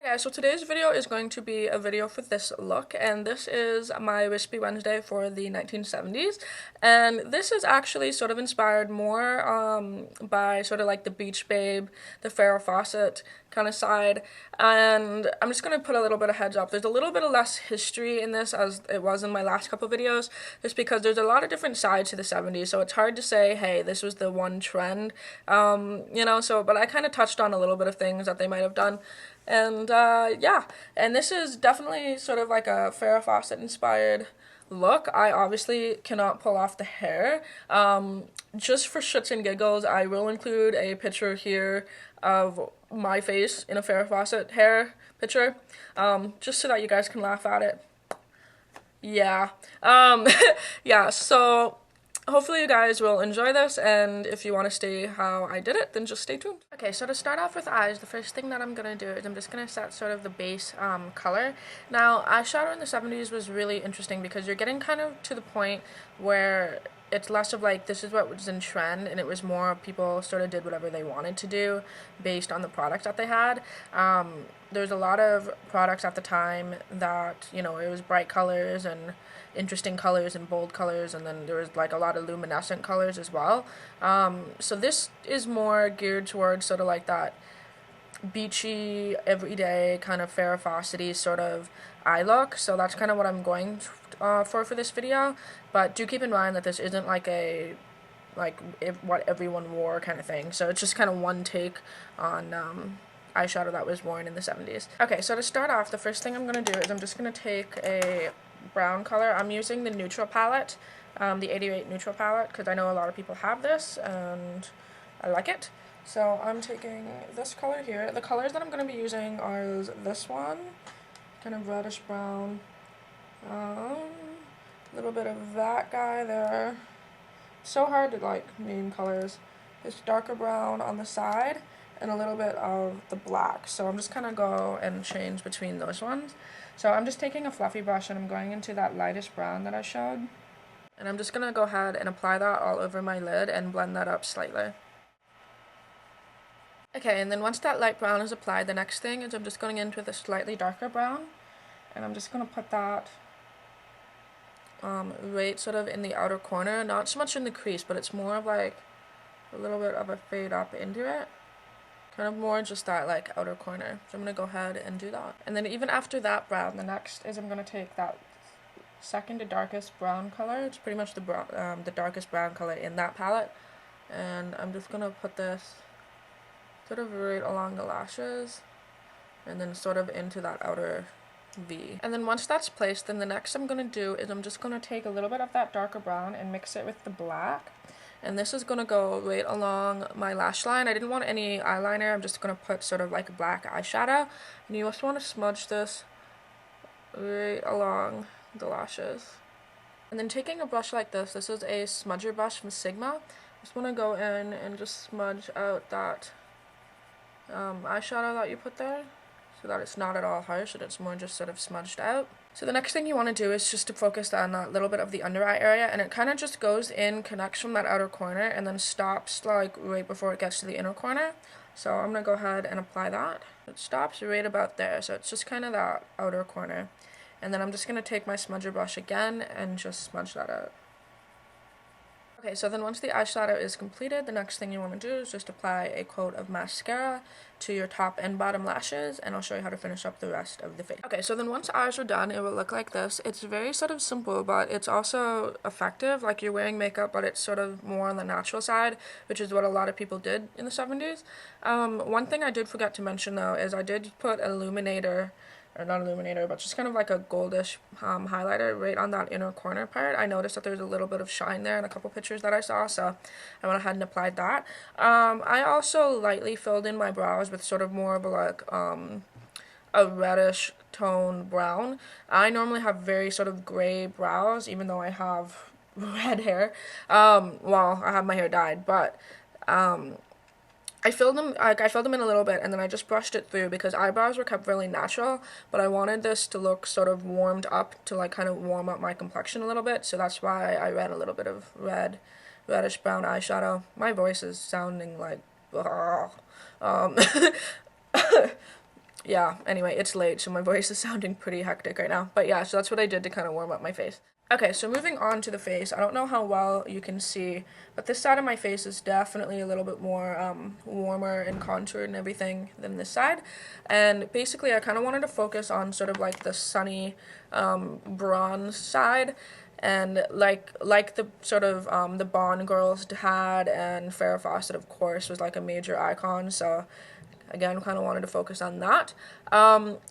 Yeah, so today's video is going to be a video for this look, and this is my Wispy Wednesday for the 1970s, and this is actually sort of inspired more by sort of like the Beach Babe, the Farrah Fawcett kind of side, and I'm just going to put a little bit of heads up. There's a little bit of less history in this as it was in my last couple videos, just because there's a lot of different sides to the 70s, so it's hard to say, hey, this was the one trend, but I kind of touched on a little bit of things that they might have done. And yeah, and this is definitely sort of like a Farrah Fawcett inspired look. I obviously cannot pull off the hair. Just for shits and giggles, I will include a picture here of my face in a Farrah Fawcett hair picture, just so that you guys can laugh at it. Yeah. Yeah, so hopefully you guys will enjoy this, and if you want to see how I did it, then just stay tuned. Okay, so to start off with eyes, the first thing that I'm going to do is I'm just going to set sort of the base color. Now, eyeshadow in the 70s was really interesting because you're getting kind of to the point where it's less of like this is what was in trend, and it was more people sort of did whatever they wanted to do based on the products that they had. There's a lot of products at the time that, you know, it was bright colors and interesting colors and bold colors, and then there was like a lot of luminescent colors as well. So this is more geared towards sort of like that beachy, everyday kind of Farrah Fawcett-y sort of eye look. So that's kind of what I'm going for this video. But do keep in mind that this isn't like what everyone wore kind of thing. So it's just kind of one take on eyeshadow that was worn in the 70s. Okay, so to start off, the first thing I'm going to do is I'm just going to take a brown color. I'm using the neutral palette, the 88 neutral palette, because I know a lot of people have this and I like it. So I'm taking this color here. The colors that I'm going to be using are this one, kind of reddish brown, a little bit of that guy there. So hard to like name colors. It's darker brown on the side and a little bit of the black. So I'm just kind of go and change between those ones. So I'm just taking a fluffy brush and I'm going into that lightest brown that I showed. And I'm just going to go ahead and apply that all over my lid and blend that up slightly. Okay, and then once that light brown is applied, the next thing is I'm just going in with a slightly darker brown. And I'm just going to put that right sort of in the outer corner. Not so much in the crease, but it's more of like a little bit of a fade up into it. Kind of more just that like outer corner. So I'm going to go ahead and do that. And then even after that brown, the next is I'm going to take that second to darkest brown color. It's pretty much the darkest brown color in that palette. And I'm just going to put this sort of right along the lashes and then sort of into that outer V. And then once that's placed, then the next I'm going to do is I'm just going to take a little bit of that darker brown and mix it with the black. And this is going to go right along my lash line. I didn't want any eyeliner. I'm just going to put sort of like a black eyeshadow. And you just want to smudge this right along the lashes. And then taking a brush like this is a smudger brush from Sigma. Just want to go in and just smudge out that eyeshadow that you put there, so that it's not at all harsh and it's more just sort of smudged out. So the next thing you want to do is just to focus on that little bit of the under eye area, and it kind of just goes in, connects from that outer corner, and then stops like right before it gets to the inner corner. So I'm going to go ahead and apply that. It stops right about there, so it's just kind of that outer corner. And then I'm just going to take my smudger brush again and just smudge that out. Okay, so then once the eyeshadow is completed, the next thing you want to do is just apply a coat of mascara to your top and bottom lashes, and I'll show you how to finish up the rest of the face. Okay, so then once eyes are done, it will look like this. It's very sort of simple, but it's also effective. Like you're wearing makeup, but it's sort of more on the natural side, which is what a lot of people did in the 70s. One thing I did forget to mention though is I did put illuminator, or not illuminator, but just kind of like a goldish highlighter right on that inner corner part. I noticed that there's a little bit of shine there in a couple pictures that I saw, so I went ahead and applied that. I also lightly filled in my brows with sort of more of a reddish tone brown. I normally have very sort of gray brows, even though I have red hair. Well, I have my hair dyed, but I filled them in a little bit, and then I just brushed it through because eyebrows were kept really natural, but I wanted this to look sort of warmed up to like kind of warm up my complexion a little bit, so that's why I ran a little bit of reddish brown eyeshadow. My voice is sounding like yeah, anyway, it's late, so my voice is sounding pretty hectic right now. But yeah, so that's what I did to kind of warm up my face. Okay, so moving on to the face, I don't know how well you can see, but this side of my face is definitely a little bit more warmer and contoured and everything than this side. And basically, I kind of wanted to focus on sort of like the sunny bronze side. And like the sort of the Bond girls had, and Farrah Fawcett, of course, was like a major icon. So again, kind of wanted to focus on that.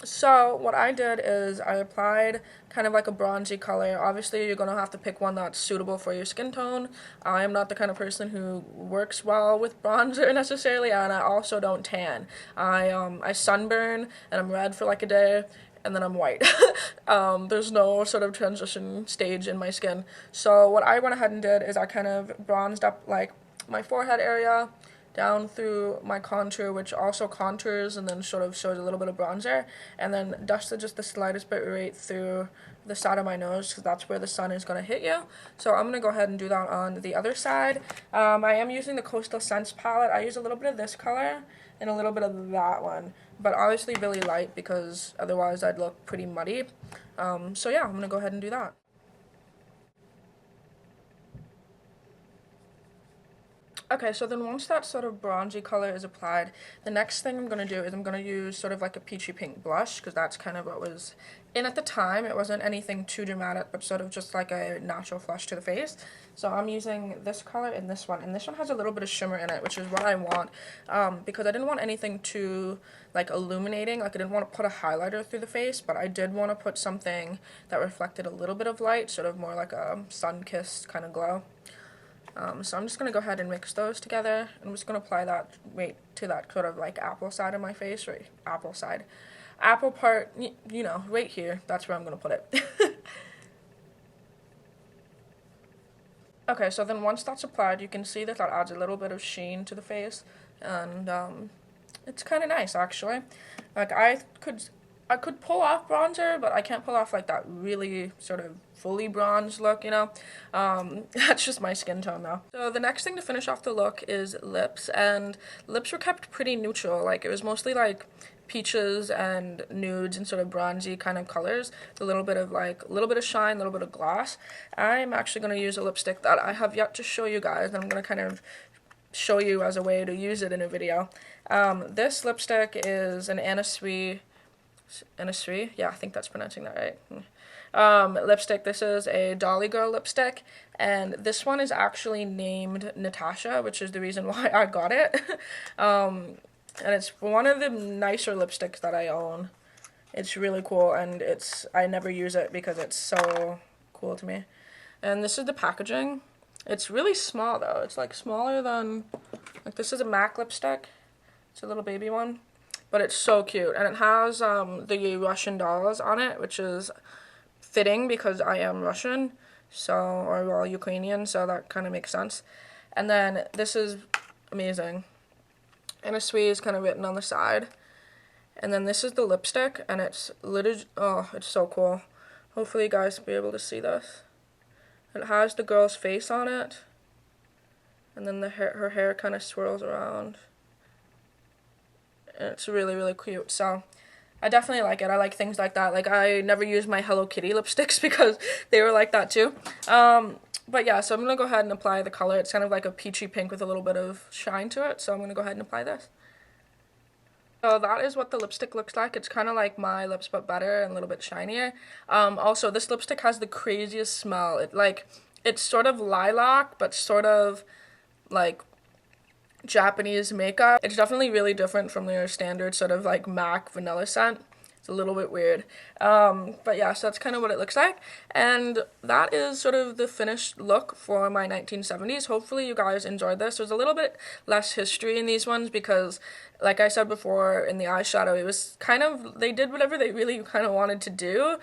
So what I did is I applied kind of like a bronzy color. Obviously, you're going to have to pick one that's suitable for your skin tone. I am not the kind of person who works well with bronzer necessarily, and I also don't tan. I sunburn, and I'm red for like a day, and then I'm white. There's no sort of transition stage in my skin. So what I went ahead and did is I kind of bronzed up like my forehead area, down through my contour, which also contours and then sort of shows a little bit of bronzer, and then dusted just the slightest bit right through the side of my nose, because that's where the sun is going to hit you. So I'm going to go ahead and do that on the other side. I am using the Coastal Scents palette. I use a little bit of this color and a little bit of that one, but obviously really light because otherwise I'd look pretty muddy. So yeah, I'm going to go ahead and do that. Okay, so then once that sort of bronzy color is applied, the next thing I'm going to do is I'm going to use sort of like a peachy pink blush, because that's kind of what was in at the time. It wasn't anything too dramatic, but sort of just like a natural flush to the face. So I'm using this color and this one has a little bit of shimmer in it, which is what I want, because I didn't want anything too like illuminating. Like I didn't want to put a highlighter through the face, but I did want to put something that reflected a little bit of light, sort of more like a sun-kissed kind of glow. So I'm just going to go ahead and mix those together. I'm just going to apply that right to that sort of like apple side of my face, right? Apple side. Apple part, you know, right here. That's where I'm going to put it. Okay, so then once that's applied, you can see that adds a little bit of sheen to the face. And it's kind of nice, actually. Like I could pull off bronzer, but I can't pull off like that really sort of fully bronze look, you know. That's just my skin tone though. So the next thing to finish off the look is lips, and lips were kept pretty neutral. Like it was mostly like peaches and nudes and sort of bronzy kind of colors. A little bit of shine, a little bit of gloss. I'm actually going to use a lipstick that I have yet to show you guys, and I'm going to kind of show you as a way to use it in a video. This lipstick is an Anna Sui, yeah, I think that's pronouncing that right. Lipstick. This is a Dolly Girl lipstick, and this one is actually named Natasha, which is the reason why I got it. And it's one of the nicer lipsticks that I own. It's really cool, and I never use it because it's so cool to me. And this is the packaging. It's really small though. It's like smaller than, like this is a MAC lipstick. It's a little baby one. But it's so cute, and it has the Russian dolls on it, which is fitting because I am Russian, or well, Ukrainian, so that kind of makes sense. And then this is amazing. Anna Sui is kind of written on the side. And then this is the lipstick, and it's literally, oh, it's so cool. Hopefully you guys will be able to see this. It has the girl's face on it, and then her hair kind of swirls around. And it's really, really cute. So I definitely like it. I like things like that. Like I never use my Hello Kitty lipsticks because they were like that too. But yeah, so I'm going to go ahead and apply the color. It's kind of like a peachy pink with a little bit of shine to it. So I'm going to go ahead and apply this. So that is what the lipstick looks like. It's kind of like my lips but better and a little bit shinier. Also, this lipstick has the craziest smell. It's sort of lilac, but sort of like Japanese makeup. It's definitely really different from their standard sort of like MAC vanilla scent. It's a little bit weird. But yeah, so that's kind of what it looks like. And that is sort of the finished look for my 1970s. Hopefully you guys enjoyed this. There's a little bit less history in these ones because, like I said before, in the eyeshadow, it was kind of, they did whatever they really kind of wanted to do.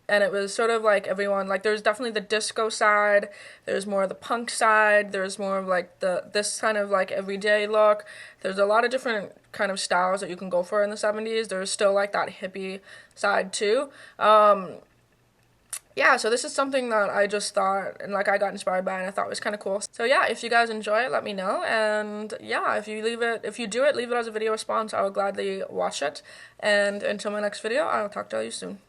And it was sort of like everyone, like there's definitely the disco side, there's more of the punk side, there's more of like this kind of like everyday look. There's a lot of different kind of styles that you can go for in the 70s. There's still like that hippie side too. yeah, so this is something that I just thought and like I got inspired by and I thought was kind of cool. So yeah, if you guys enjoy it, let me know. And yeah, if you do it, leave it as a video response. I will gladly watch it. And until my next video, I'll talk to you soon.